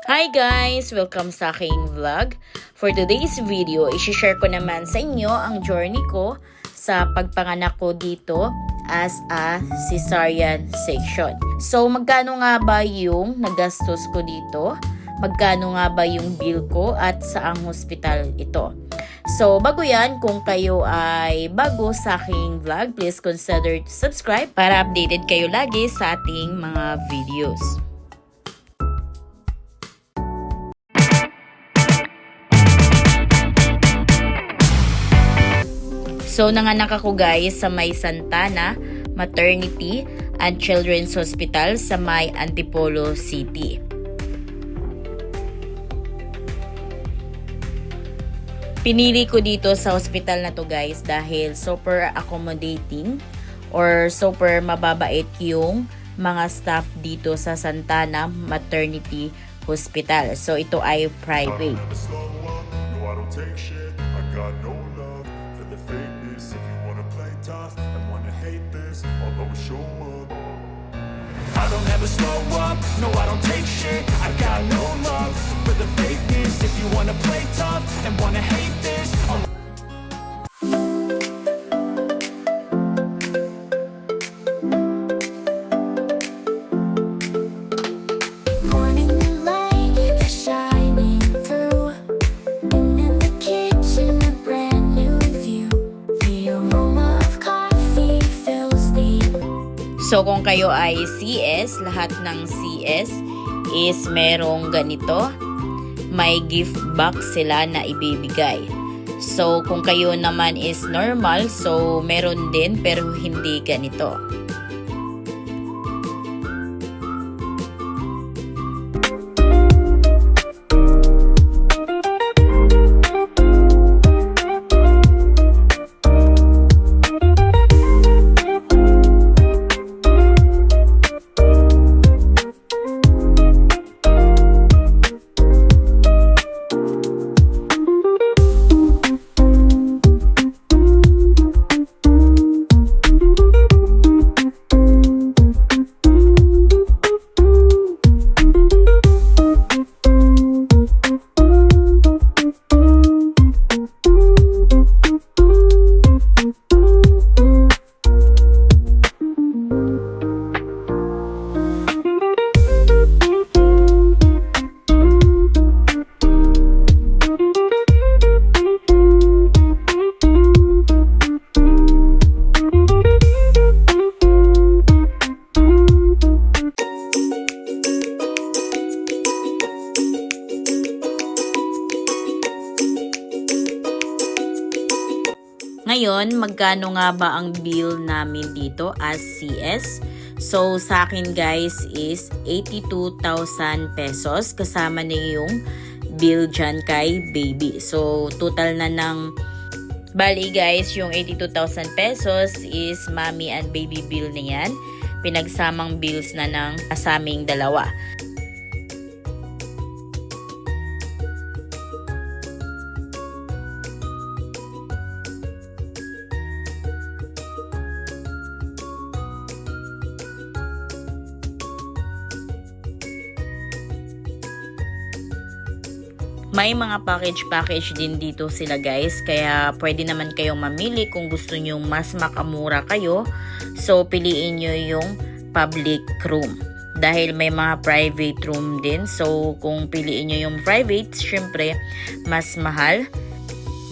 Hi guys! Welcome sa aking vlog. For today's video, isi-share ko naman sa inyo ang journey ko sa pagpanganak ko dito as a cesarean section. So, magkano nga ba yung nagastos ko dito? Magkano nga ba yung bill ko at saang hospital ito? So, bago yan, kung kayo ay bago sa aking vlog, please consider to subscribe para updated kayo lagi sa ating mga videos. So, nanganak ako guys sa may Santana Maternity and Children's Hospital sa may Antipolo City. Pinili ko dito sa hospital na to guys dahil super accommodating or super mababait yung mga staff dito sa Santana Maternity Hospital. So, ito ay private. I don't ever slow up, no I don't take shit. I got no love for the fakeness. If you wanna play tough and wanna hate this, So, kung kayo ay CS, lahat ng CS is merong ganito. May gift box sila na ibibigay. So, kung kayo naman is normal, so meron din pero hindi ganito. Ngayon, magkano nga ba ang bill namin dito as CS? So, sa akin guys is 82,000 pesos kasama na yung bill dyan kay baby. So, total na ng bali guys, yung 82,000 pesos is mommy and baby bill na yan. Pinagsamang bills na ng asaming dalawa. May mga package din dito sila guys, kaya pwede naman kayong mamili kung gusto nyo mas makamura kayo. So, piliin nyo yung public room. Dahil may mga private room din. So, kung piliin nyo yung private, syempre, mas mahal.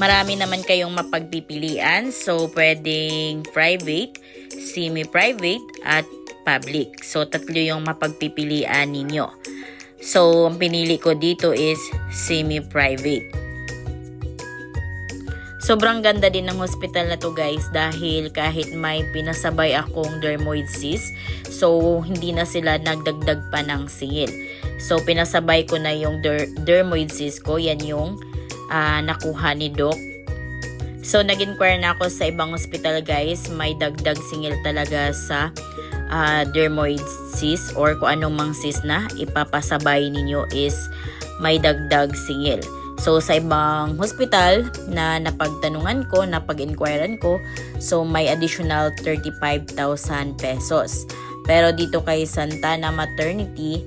Marami naman kayong mapagpipilian. So, pwedeng private, semi-private, at public. So, tatlo yung mapagpipilian ninyo. So, ang pinili ko dito is semi-private. Sobrang ganda din ng hospital na to guys dahil kahit may pinasabay akong dermoid cyst, so hindi na sila nagdagdag pa ng singil. So, pinasabay ko na yung dermoid cyst ko. Yan yung nakuha ni Doc. So, nag-inquire na ako sa ibang hospital guys. May dagdag singil talaga sa dermoid cyst or kung anong mang cyst na ipapasabay ninyo is may dagdag singil. So, sa ibang hospital na napagtanungan ko, napag-inquirean ko, so may additional 35,000 pesos. Pero dito kay Santana Maternity,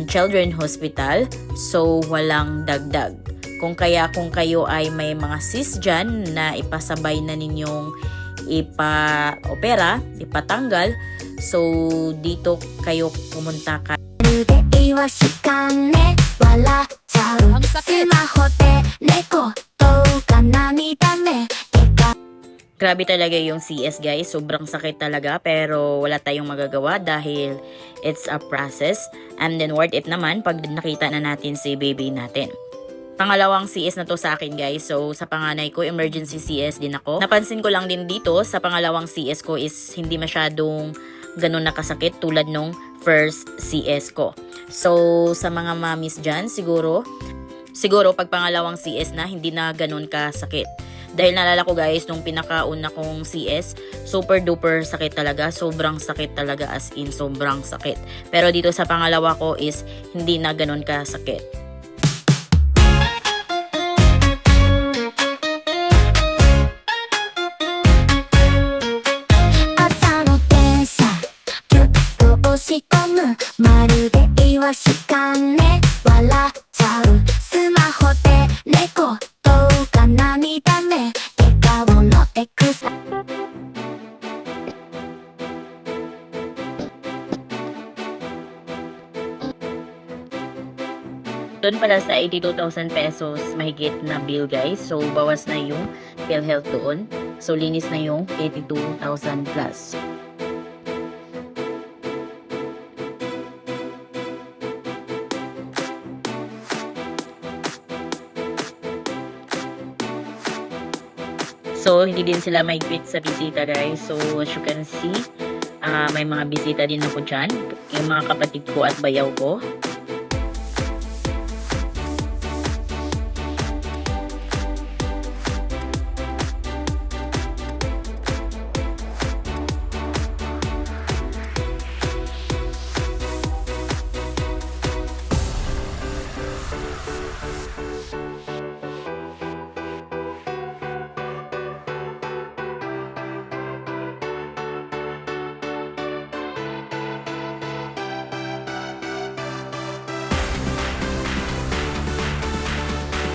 Children's Hospital. So, walang dagdag. Kung kayo ay may mga cyst dyan na ipasabay na ninyong ipa-opera, ipatanggal, so dito kayo pumunta ka. Grabe talaga yung CS guys, sobrang sakit talaga pero wala tayong magagawa dahil it's a process, and then worth it naman pag nakita na natin si baby natin. Pangalawang CS na to sa akin guys, so sa panganay ko emergency CS din ako. Napansin ko lang din dito sa pangalawang CS ko is hindi masyadong ganun nakasakit tulad nung first CS ko. So sa mga mamis dyan, siguro pag pangalawang CS na hindi na ganun kasakit. Dahil naalala ko guys, nung pinakauna kong CS, super duper sakit talaga. Sobrang sakit talaga, as in sobrang sakit. Pero dito sa pangalawa ko is hindi na ganun kasakit. Doon pala sa 82,000 pesos mahigit na bill guys. So bawas na yung PhilHealth doon. So linis na yung 82,000 plus. So hindi din sila mahigpit sa bisita guys. So as you can see, may mga bisita din ako dyan. Yung mga kapatid ko at bayaw ko.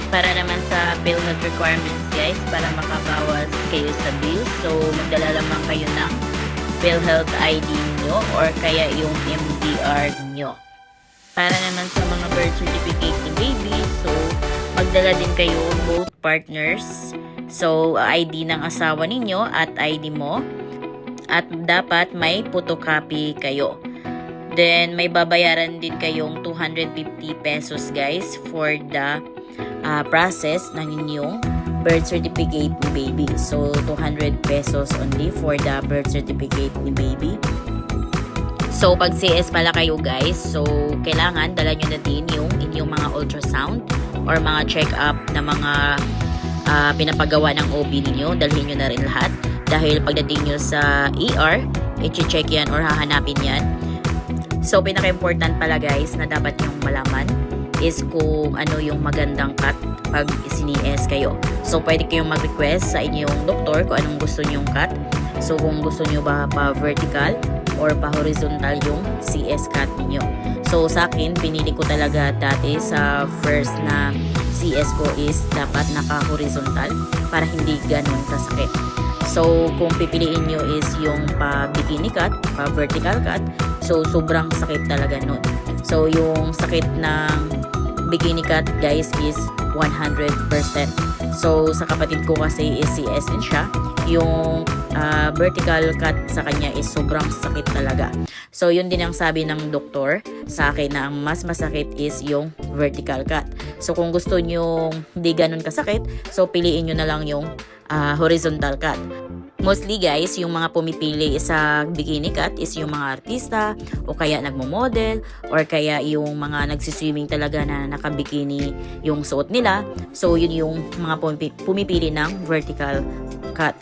Para naman sa PhilHealth requirements guys, para makabawas kayo sa bill, so magdala lamang kayo ng PhilHealth ID nyo or kaya yung MDR nyo. Para naman sa mga birth certificate ni baby, so magdala din kayo both partners, so ID ng asawa ninyo at ID mo, at dapat may photocopy kayo. Then may babayaran din kayong 250 pesos guys for the process ng inyong birth certificate ni baby. So 200 pesos only for the birth certificate ni baby. So pag CS pala kayo guys, so kailangan dala nyo na din yung inyong mga ultrasound or mga check-up na mga pinapagawa ng OB ninyo. Dalhin nyo na rin lahat dahil pagdating nyo sa ER, i-check yan or hahanapin yan. So pinaka-important pala guys na dapat nyong malaman is kung ano yung magandang cut pag sini-S kayo. So pwede kayong mag-request sa inyong doktor kung anong gusto nyong cut. So kung gusto nyo ba pa vertical or pa horizontal yung CS cut niyo. So sa akin, pinili ko talaga dati sa first na CS ko is dapat naka-horizontal para hindi ganun kasakit. So kung pipiliin nyo is yung pa bikini cut, pa vertical cut, so sobrang sakit talaga nun. So yung sakit ng bikini cut guys is 100%. So sa kapatid ko kasi is CS din siya. Yung vertical cut sa kanya is sobrang sakit talaga. So yun din ang sabi ng doktor sa akin na ang mas masakit is yung vertical cut. So kung gusto nyo hindi ganun kasakit, so piliin nyo na lang yung horizontal cut. Mostly guys, yung mga pumipili sa bikini cut is yung mga artista o kaya nagmo-model or kaya yung mga nagsiswimming talaga na nakabikini yung suot nila. So yun yung mga pumipili ng vertical cut.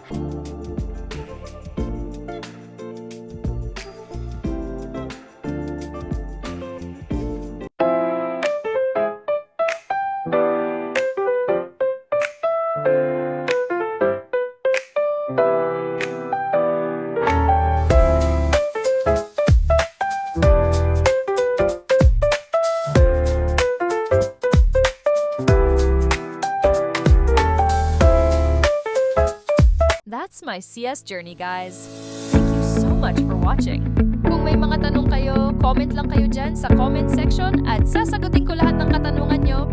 my CS journey, guys. Thank you so much for watching. Kung may mga tanong kayo, comment lang kayo dyan sa comment section at sasagutin ko lahat ng katanungan nyo.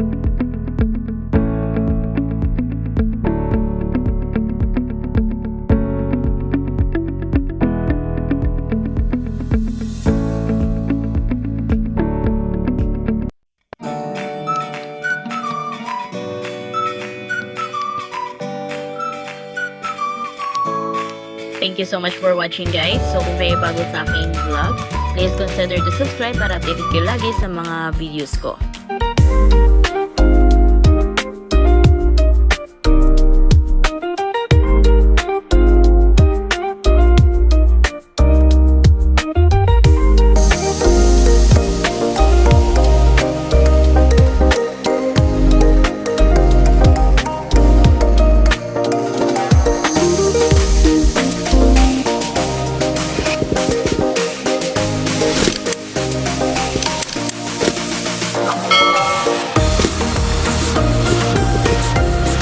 Thank you so much for watching guys. So kung kayo bago sa aking vlog, please consider to subscribe para updated kayo lagi sa mga videos ko.